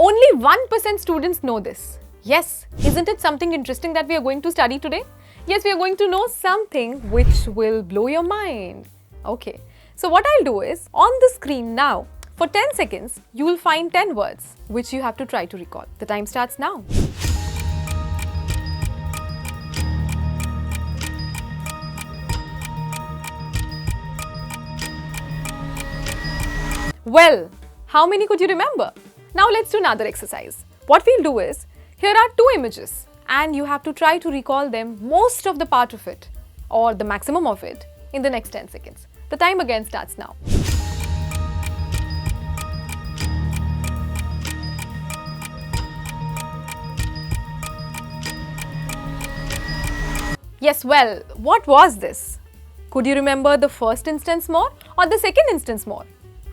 Only 1% students know this. Yes, isn't it something interesting that we are going to study today? Yes, we are going to know something which will blow your mind. Okay, so what I'll do is, on the screen now, for 10 seconds, you will find 10 words which you have to try to recall. The time starts now. Well, how many could you remember? Now let's do another exercise. What we'll do is, here are two images and you have to try to recall them, most of the part of it or the maximum of it, in the next 10 seconds. The time again starts now. Yes, well, what was this? Could you remember the first instance more or the second instance more?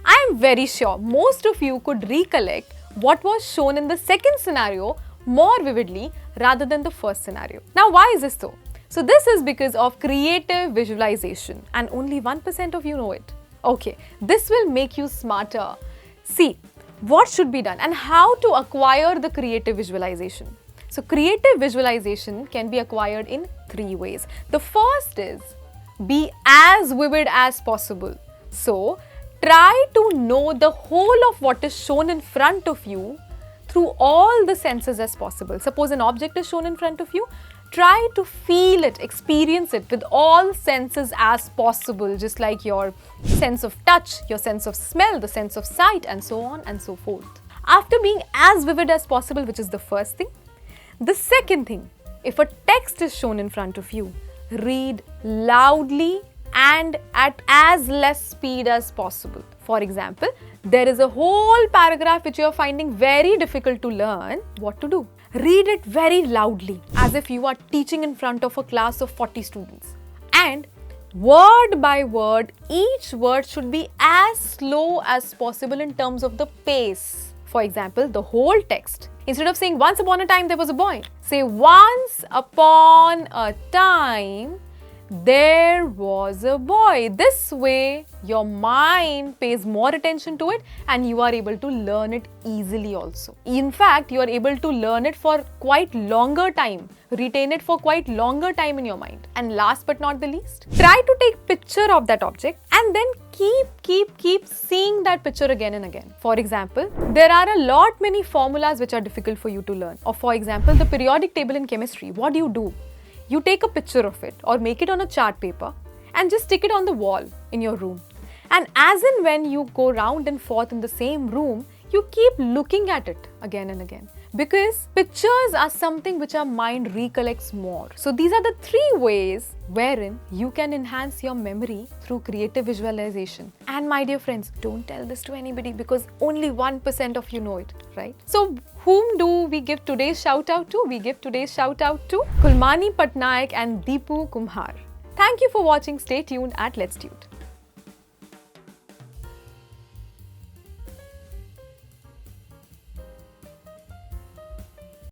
I am very sure most of you could recollect what was shown in the second scenario more vividly rather than the first scenario. Now, why is this so? So this is because of creative visualization and only 1% of you know it. Okay, this will make you smarter. See, what should be done and how to acquire the creative visualization. So creative visualization can be acquired in 3 ways. The first is be as vivid as possible. So try to know the whole of what is shown in front of you through all the senses as possible. Suppose an object is shown in front of you, try to feel it, experience it with all senses as possible, just like your sense of touch, your sense of smell, the sense of sight, and so on and so forth. After being as vivid as possible, which is the first thing, the second thing, if a text is shown in front of you, read loudly and at as less speed as possible. For example, there is a whole paragraph which you are finding very difficult to learn. What to do? Read it very loudly, as if you are teaching in front of a class of 40 students. And word by word, each word should be as slow as possible in terms of the pace. For example, the whole text. Instead of saying, once upon a time there was a boy, say, once upon a time there was a boy. This way, your mind pays more attention to it and you are able to learn it easily also. In fact, you are able to learn it for quite longer time, retain it for quite longer time in your mind. And last but not the least, try to take picture of that object and then keep seeing that picture again and again. For example, there are a lot many formulas which are difficult for you to learn. Or for example, the periodic table in chemistry. What do? You take a picture of it or make it on a chart paper and just stick it on the wall in your room. And as and when you go round and forth in the same room, you keep looking at it again and again. Because pictures are something which our mind recollects more. So these are the 3 ways wherein you can enhance your memory through creative visualization. And my dear friends, don't tell this to anybody because only 1% of you know it, right? So whom do we give today's shout out to? We give today's shout out to Kulmani Patnaik and Deepu Kumhar. Thank you for watching. Stay tuned at Letstute.